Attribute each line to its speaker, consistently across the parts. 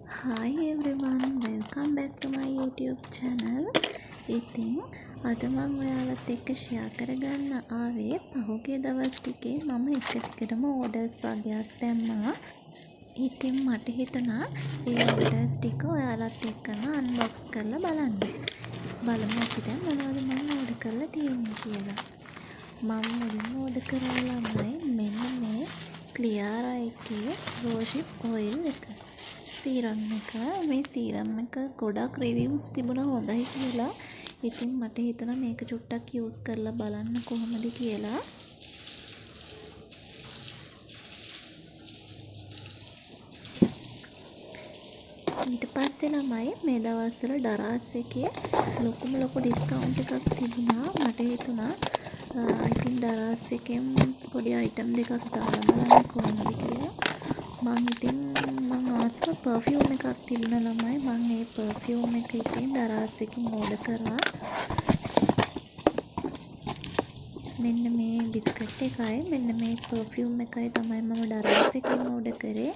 Speaker 1: Hi everyone, welcome back to my YouTube channel. ඉතින් අද මම ඔයාලත් එක්ක ෂෙයා කරගන්න ආවේ පහුගිය දවස් ටිකේ මම එක ටිකටම ඕඩර්ස් වගේක් දැම්මා. ඉතින් මට හිතුණා ඒ ඕඩර්ස් ටික ඔයාලත් එක්කම අන්බොක්ස් කරලා බලන්න. බලමු අපි දැන් මොනවද මම ඕඩර් කරලා තියෙන්නේ කියලා. මම මුලින්ම ඕඩර් කරලා ළමයි මෙන්න මේ ක්ලියාරා එකේ රෝෂිප් ඔයිල් එක. සීරම් එක මේ සීරම් එක ගොඩක් රිවිව්ස් තිබුණා හොඳයි කියලා. ඉතින් මට හිතුණා මේක චුට්ටක් යූස් කරලා බලන්න කොහොමද කියලා. ඊට පස්සේ ළමයි මේ දවස්වල ඩරාස් එකේ ලොකු ඩිස්කවුන්ට් එකක් තිබුණා. මට හිතුණා ඉතින් ඩරාස් එකෙන් පොඩි අයිටම් දෙකක් දාලා බලන්න කොහොමද කියලා. මං ආසම පර්ෆියුම් එකක් තිබුණා ළමයි. මං ඒ පර්ෆියුම් එක ඉතින් ඩරාස් එකෙන් ඕඩර් කරා. මෙන්න මේ බිස්කට් එකයි මෙන්න මේ පර්ෆියුම් එකයි තමයි මම ඩරාස් එකෙන් ඕඩර් කරේ.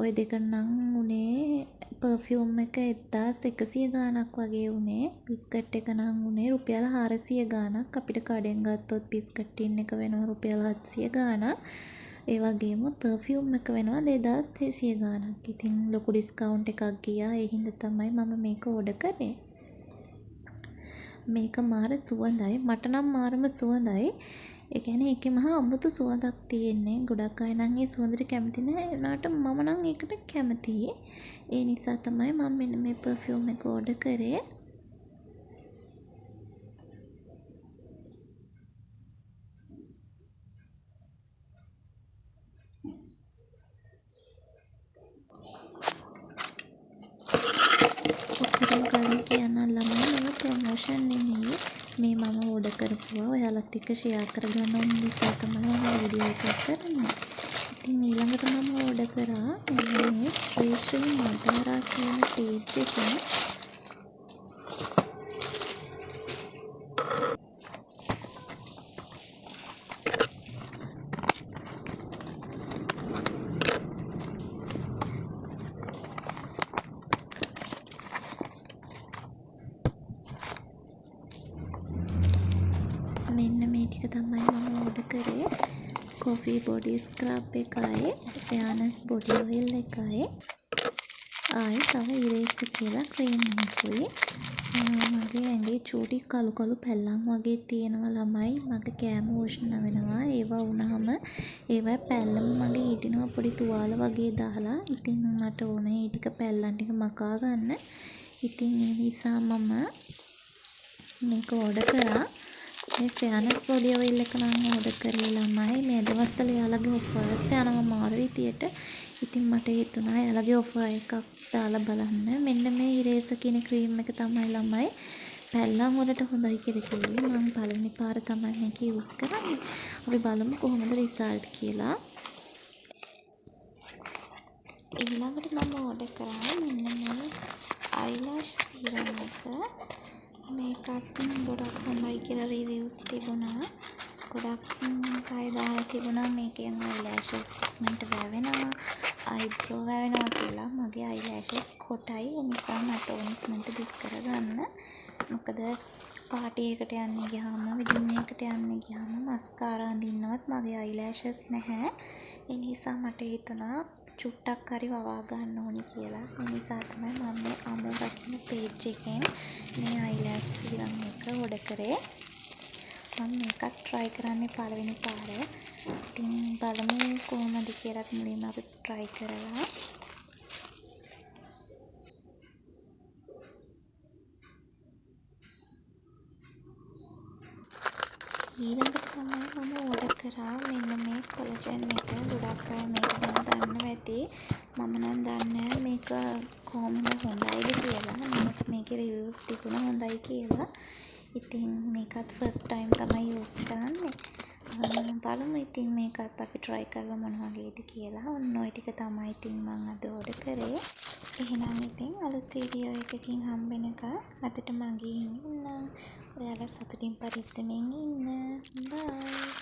Speaker 1: ඔය දෙක නම් උනේ පර්ෆියුම් එක 1100 ගාණක් වගේ උනේ. බිස්කට් එක නම් උනේ රුපියල් 400 ගාණක්. අපිට කඩෙන් ගත්තොත් බිස්කට් ටින් එක වෙනවා රුපියල් 700 ගාණක්. ඒ වගේම පර්ෆියුම් එක වෙනවා 2600 ගාණක්. ඉතින් ලොකු ඩිස්කවුන්ට් එකක් ගියා. ඒ හින්දා තමයි මම මේක ඕඩර් කරේ. මේක මාර සුවඳයි. මට නම් මාරම සුවඳයි. ඒ කියන්නේ ඒකේ මහා අමුතු සුවඳක් තියෙන්නේ. ගොඩක් අය නම් ඒ සුවඳට කැමති නැහැ. ඒනාට මම නම් ඒකට කැමතියි. ඒ නිසා තමයි මම මෙන්න මේ පර්ෆියුම් එක ඕඩර් කරේ. කලින් කියන්න ළමයි මම ප්‍රොමෝෂන් නෙමෙයි මේ මම ඕඩර් කරපුවා ඔයාලත් එක්ක ෂෙයා කරගන්න ඕන නිසා තමයි මම වීඩියෝ එකක් කරන්නේ. ඉතින් ඊළඟට මම ඕඩර් කරා මේ ශ්‍රී මදාරා කියන පේජ් එකෙන් මෙන්න මේ ටික තමයි මම ඕඩර් කරේ. කොෆි බොඩි ස්ක්‍රබ් එකයි, ෆෙයානස් බොඩි ඔයිල් එකයි, ආයි තව ඉරේසර් කියලා ක්‍රීම් එකකුයි. මගේ ඇඟේ චූටි කළු පැල්ලම් වගේ තියෙනවා ළමයි. මගේ කෑම උෂ්ණ වෙනවා. ඒවා වුණාම ඒවා පැල්ලම මගේ හිටිනවා පොඩි තුවාල වගේ දාලා. ඉතින් මට ඕනේ ඒ ටික පැල්ලම් ටික මකා ගන්න. ඉතින් ඒ නිසා මම මේක ඕඩර් කරා. මේ ෆෙයානස් බොඩි ඔයිල් එක නම් ඕඩර් කරේ ළමයි. මේ දවස්වල යාළගේ ඔෆර්ස් යනවා මාරු විදියට. ඉතින් මට හිතුණා යාළගේ ඔෆර් එකක් දාලා බලන්න. මෙන්න මේ ඉරේසර් කියන ක්‍රීම් එක තමයි ළමයි පැල්ලම් වලට හොඳයි කියලා කිව්වේ. මම පළවෙනි පාර තමයි මේක යූස් කරන්නේ. අපි බලමු කොහොමද රිසල්ට් කියලා. ඊළඟට මම ඕඩර් කරා මෙන්න මේ අයිලෑෂ් සීරම් එක. මේකත් ගොඩක් හොඳයි කියලා රිවිව්ස් තිබුණා. ගොඩක් අය දාලා තිබුණා මේකෙන් අයිලෑෂස් ඉක්මනට වැවෙනවා, අයිබ්‍රෝ වැවෙනවා කියලා. මගේ අයිලෑෂස් කොටයි. ඒ නිසා මට ඕන ඉක්මනට දික් කරගන්න. මොකද පාටි එකට යන්න ගියාම, වෙඩින් එකකට යන්න ගියාම මස්කාරා අඳින්නවත් මගේ අයිලෑෂස් නැහැ. ඒ නිසා මට හිතුණා චුට්ටක් හරි වවා ගන්න ඕනි කියලා. ඒ නිසා තමයි මම මේ අමෝරා කියන පේජ් එකෙන් මේ අයිලෑෂ් සීරම් එක ඕඩර් කරේ. මම මේකත් try කරන්නේ පළවෙනි පාර. ඉතින් බලමු කොහොමද කියලා මුලින්ම අපි try කරලා. ඊළඟට තමයි මම ඕඩර් කරා මෙන්න මේ කොලජන් එක. ගොඩක් අය මේක ගැන දන්නව ඇති. මම නම් දන්නේ මේක කොහොමද හොඳයිද කියලා. මේකේ රිවිව්ස් තිබුණා හොඳයි කියලා. ඉතින් මේකත් ෆස්ට් ටයිම් තමයි යූස් කරන්නේ. බලමු ඉතින් මේකත් අපි try කරලා මොන වගේද කියලා. ඔන්න ඔය ටික තමයි ඉතින් මම අද ඕඩර් කරේ. එහෙනම් ඉතින් අලුත් වීඩියෝ එකකින් හම්බෙනකම් අදට මගේ ඉන්න. ඔයාලා සතුටින් පරිස්සමෙන් ඉන්න. බයි.